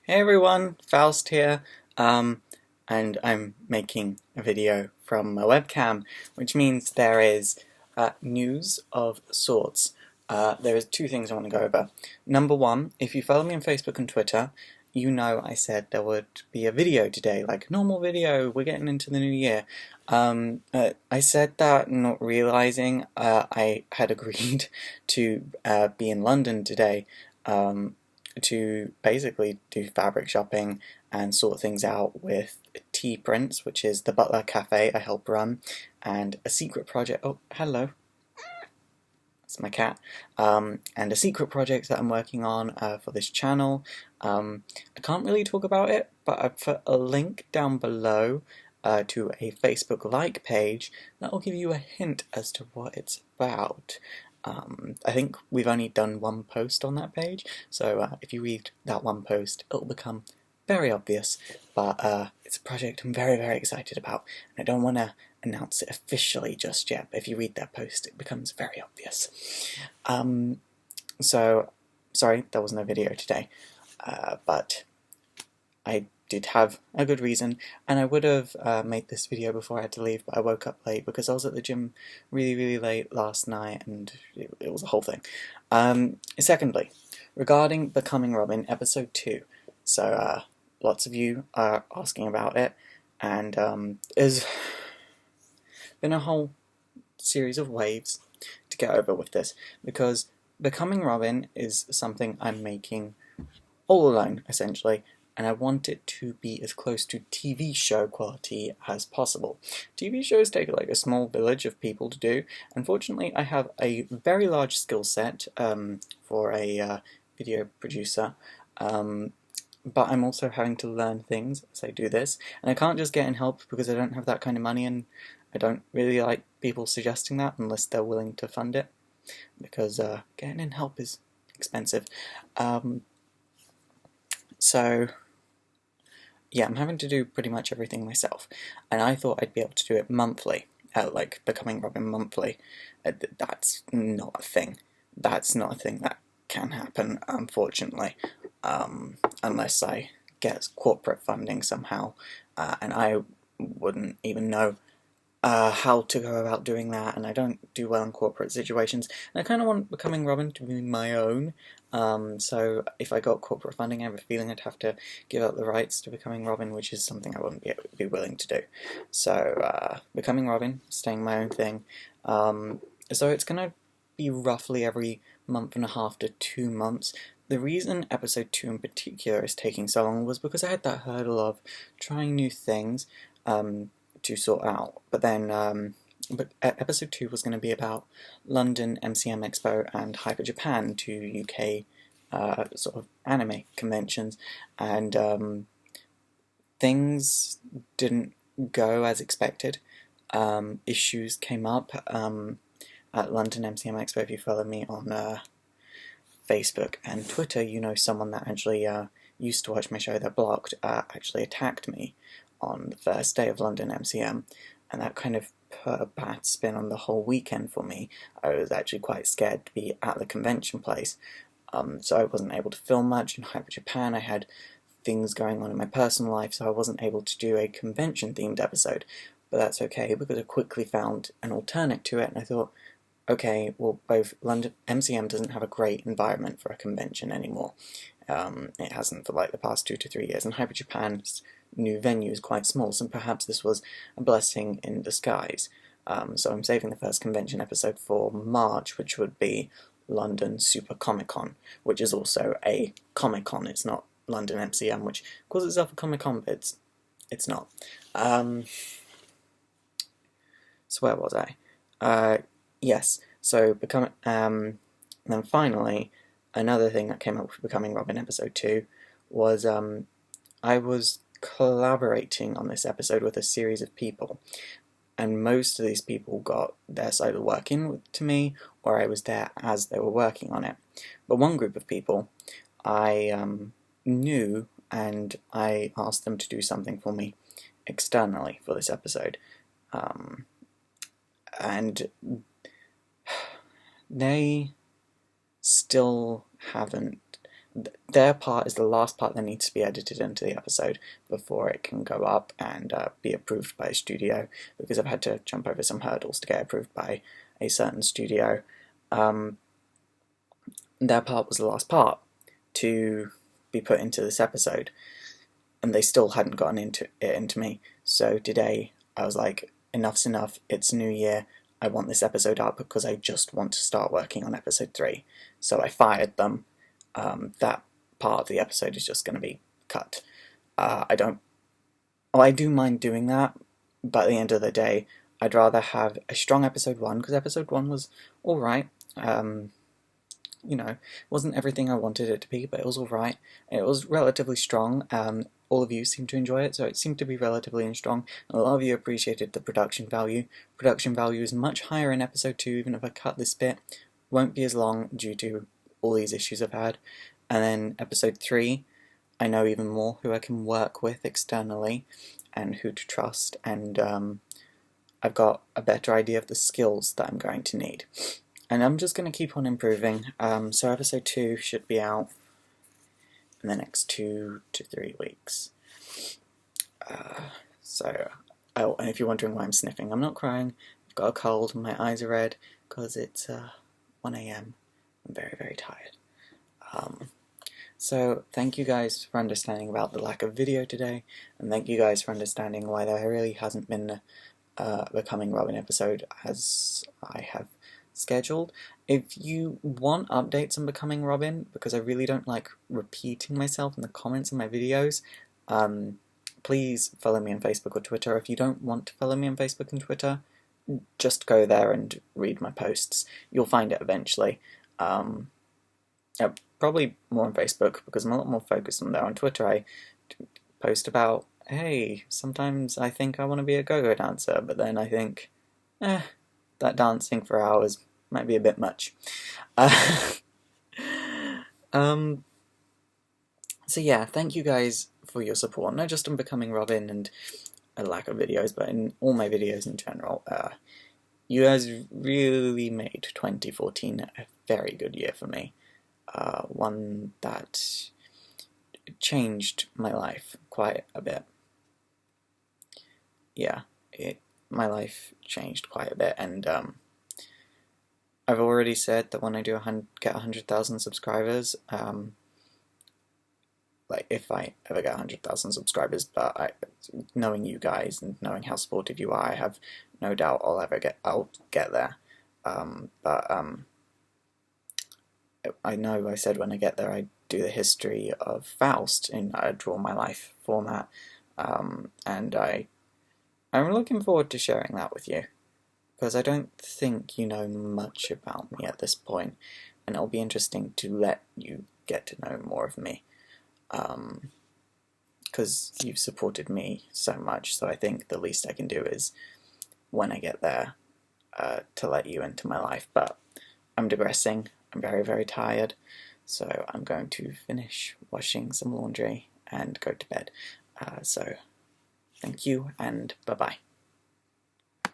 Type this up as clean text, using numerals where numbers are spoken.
Hey everyone, Faust here, and I'm making a video from my webcam, which means there is news of sorts. There is two things I want to go over. Number one, if you follow me on Facebook and Twitter, you know I said there would be a video today, like normal video, we're getting into the new year. I said that not realizing I had agreed to be in London today. To basically do fabric shopping and sort things out with Tea Prince, which is the butler cafe I help run, and a secret project. Oh, hello. That's my cat. And a secret project that I'm working on for this channel. I can't really talk about it, but I've put a link down below to a Facebook like page that will give you a hint as to what it's about. I think we've only done one post on that page, so if you read that one post, it'll become very obvious. But it's a project I'm very, very excited about, and I don't want to announce it officially just yet, but if you read that post, it becomes very obvious. So, sorry, there was no video today, but I did have a good reason, and I would have made this video before I had to leave, but I woke up late because I was at the gym really, really late last night, and it was a whole thing. Secondly, regarding Becoming Robin, episode 2, so lots of you are asking about it, and there's been a whole series of waves to get over with this, because Becoming Robin is something I'm making all alone, essentially, and I want it to be as close to TV show quality as possible. TV shows take like a small village of people to do. Unfortunately, I have a very large skill set for a video producer, but I'm also having to learn things as I do this, and I can't just get in help because I don't have that kind of money, and I don't really like people suggesting that unless they're willing to fund it, because getting in help is expensive. So yeah, I'm having to do pretty much everything myself, and I thought I'd be able to do it monthly, like Becoming Robin monthly. That's not a thing. That's not a thing that can happen, unfortunately, unless I get corporate funding somehow, and I wouldn't even know how to go about doing that, and I don't do well in corporate situations, and I kind of want Becoming Robin to be my own, so if I got corporate funding, I have a feeling I'd have to give up the rights to Becoming Robin, which is something I wouldn't be willing to do. So, Becoming Robin, staying my own thing, so it's going to be roughly every month and a half to 2 months. The reason episode 2 in particular is taking so long was because I had that hurdle of trying new things, to sort out, but then episode 2 was going to be about London MCM Expo and Hyper Japan, two UK sort of anime conventions, and things didn't go as expected. Issues came up at London MCM Expo. If you follow me on Facebook and Twitter, you know someone that actually used to watch my show that blocked actually attacked me on the first day of London MCM, and that kind of put a bad spin on the whole weekend for me. I was actually quite scared to be at the convention place, so I wasn't able to film much. In Hyper Japan, I had things going on in my personal life, so I wasn't able to do a convention-themed episode, but that's okay, because I quickly found an alternate to it, and I thought, okay, well, both London MCM doesn't have a great environment for a convention anymore. It hasn't for like the past 2 to 3 years, and Hyper Japan's new venue is quite small, so perhaps this was a blessing in disguise. So I'm saving the first convention episode for March, which would be London Super Comic Con, which is also a Comic Con. It's not London MCM, which calls itself a Comic Con, but it's not. So where was I? Yes. So and then finally, another thing that came up with Becoming Robin episode 2 was I was collaborating on this episode with a series of people, and most of these people got their side of work in to me, or I was there as they were working on it. But one group of people I knew, and I asked them to do something for me externally for this episode, and they still haven't their part is the last part that needs to be edited into the episode before it can go up and be approved by a studio, because I've had to jump over some hurdles to get approved by a certain studio. Their part was the last part to be put into this episode, and they still hadn't gotten into me. So today I was like, enough's enough, it's New Year, I want this episode up because I just want to start working on episode 3. So I fired them. That part of the episode is just going to be cut. I do mind doing that, but at the end of the day, I'd rather have a strong episode 1, because episode 1 was alright. It wasn't everything I wanted it to be, but it was alright. It was relatively strong. All of you seemed to enjoy it, so it seemed to be relatively strong. A lot of you appreciated the production value. Production value is much higher in episode 2, even if I cut this bit. Won't be as long due to all these issues I've had. And then episode 3, I know even more who I can work with externally and who to trust, and I've got a better idea of the skills that I'm going to need. And I'm just going to keep on improving. So episode 2 should be out in the next 2 to 3 weeks. And if you're wondering why I'm sniffing, I'm not crying. I've got a cold and my eyes are red because it's 1 AM. I'm very, very tired. So thank you guys for understanding about the lack of video today, and thank you guys for understanding why there really hasn't been a Becoming Robin episode as I have scheduled. If you want updates on Becoming Robin, because I really don't like repeating myself in the comments of my videos, please follow me on Facebook or Twitter. If you don't want to follow me on Facebook and Twitter, just go there and read my posts. You'll find it eventually. Probably more on Facebook, because I'm a lot more focused on there. On Twitter I post about, hey, sometimes I think I want to be a go-go dancer, but then I think, that dancing for hours might be a bit much. So yeah, thank you guys for your support, not just on Becoming Robin and a lack of videos, but in all my videos in general. You guys really made 2014 a very good year for me. One that changed my life quite a bit. Yeah, my life changed quite a bit, and I've already said that when I do get 100,000 subscribers, like if I ever get 100,000 subscribers, but knowing you guys and knowing how supportive you are, I have no doubt I'll get there. I know I said when I get there I'd do the history of Faust in a Draw My Life format, and I'm looking forward to sharing that with you, because I don't think you know much about me at this point, and it'll be interesting to let you get to know more of me, because you've supported me so much. So I think the least I can do is, when I get there, to let you into my life. But I'm digressing. I'm very, very tired, so I'm going to finish washing some laundry and go to bed. So thank you, and bye-bye.